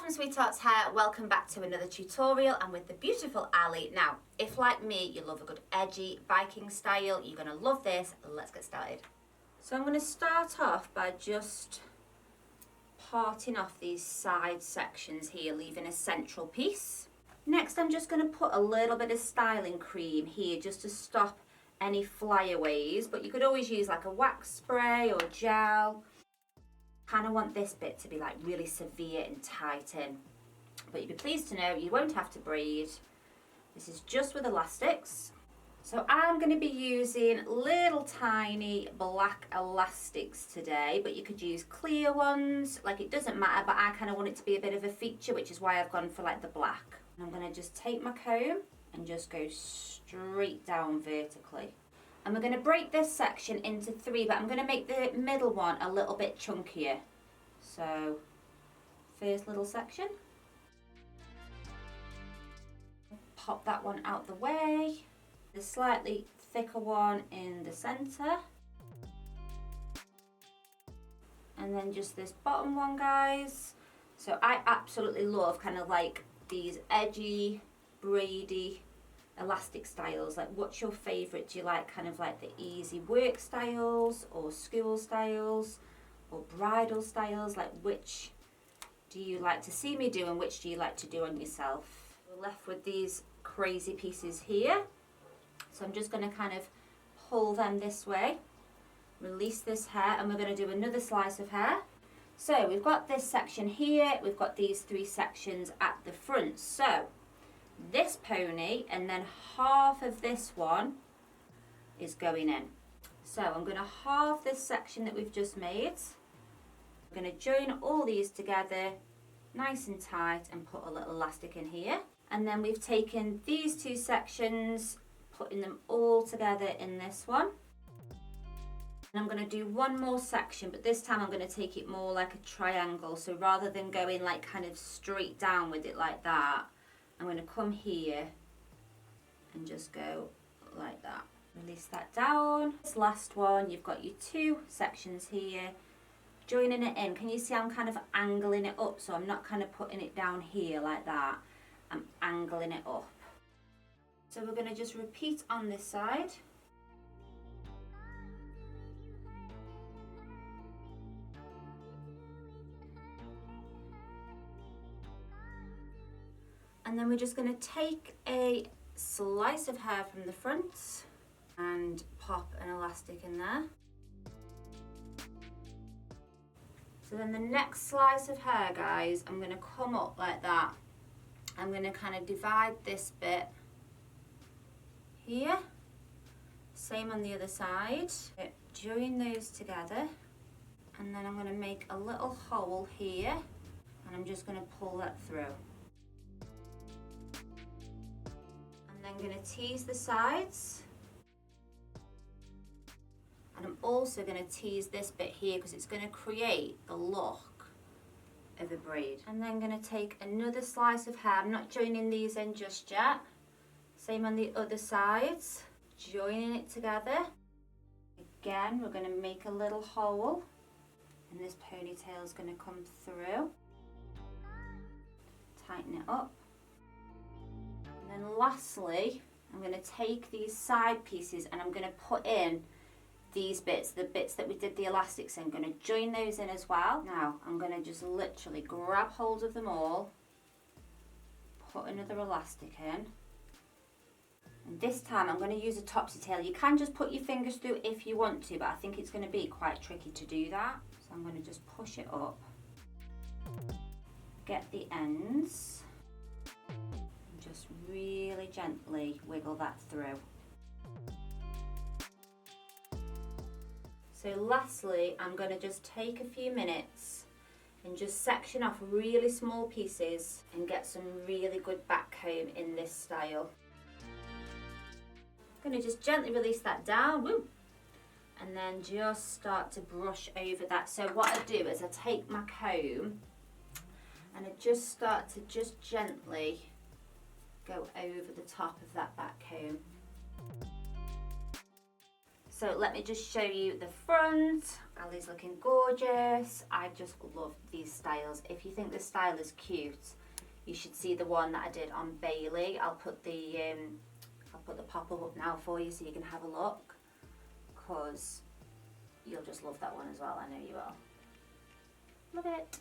Welcome Sweethearts Hair, welcome back to another tutorial and with the beautiful Ali. Now, if like me you love a good edgy Viking style, you're going to love this. Let's get started. So I'm going to start off by just parting off these side sections here, leaving a central piece. Next I'm just going to put a little bit of styling cream here just to stop any flyaways, but you could always use like a wax spray or gel. Kind of want this bit to be like really severe and tight in, but you'd be pleased to know you won't have to braid. This is just with elastics. So I'm going to be using little tiny black elastics today, but you could use clear ones, like it doesn't matter, but I kind of want it to be a bit of a feature, which is why I've gone for like the black. And I'm going to just take my comb and just go straight down vertically. And we're going to break this section into 3, but I'm going to make the middle one a little bit chunkier. So, first little section. Pop that one out the way. The slightly thicker one in the centre. And then just this bottom one, guys. So I absolutely love kind of like these edgy, braidy, elastic styles. Like, what's your favourite? Do you like kind of like the easy work styles or school styles or bridal styles? Like, which do you like to see me do and which do you like to do on yourself? We're left with these crazy pieces here, so I'm just going to kind of pull them this way, release this hair, and we're going to do another slice of hair. So we've got this section here, we've got these 3 sections at the front. So this pony and then half of this one is going in. So I'm going to halve this section that we've just made. I'm going to join all these together nice and tight and put a little elastic in here. And then we've taken these 2 sections, putting them all together in this one. And I'm going to do one more section, but this time I'm going to take it more like a triangle. So rather than going like kind of straight down with it like that, I'm going to come here and just go like that. Release that down. This last one, you've got your 2 sections here, joining it in. Can you see I'm kind of angling it up? So I'm not kind of putting it down here like that. I'm angling it up. So we're going to just repeat on this side. And then we're just going to take a slice of hair from the front and pop an elastic in there. So then the next slice of hair, guys, I'm going to come up like that. I'm going to kind of divide this bit here. Same on the other side. Join those together. And then I'm going to make a little hole here. And I'm just going to pull that through. I'm going to tease the sides, and I'm also going to tease this bit here because it's going to create the look of a braid. And then going to take another slice of hair. I'm not joining these in just yet. Same on the other sides, joining it together. Again, we're going to make a little hole and this ponytail is going to come through. Tighten it up. And then lastly, I'm going to take these side pieces and I'm going to put in these bits, the bits that we did the elastics in. I'm going to join those in as well. Now, I'm going to just literally grab hold of them all, put another elastic in. And this time I'm going to use a topsy tail. You can just put your fingers through if you want to, but I think it's going to be quite tricky to do that. So I'm going to just push it up, get the ends. Just really gently wiggle that through. So lastly, I'm going to just take a few minutes and just section off really small pieces and get some really good back comb in this style. I'm going to just gently release that down, woo, and then just start to brush over that. So what I do is I take my comb and I just start to just gently go over the top of that back comb. So let me just show you the front. Ali's looking gorgeous. I just love these styles. If you think this style is cute, you should see the one that I did on Bailey. I'll put the pop-up up now for you so you can have a look, because you'll just love that one as well. I know you will. Love it.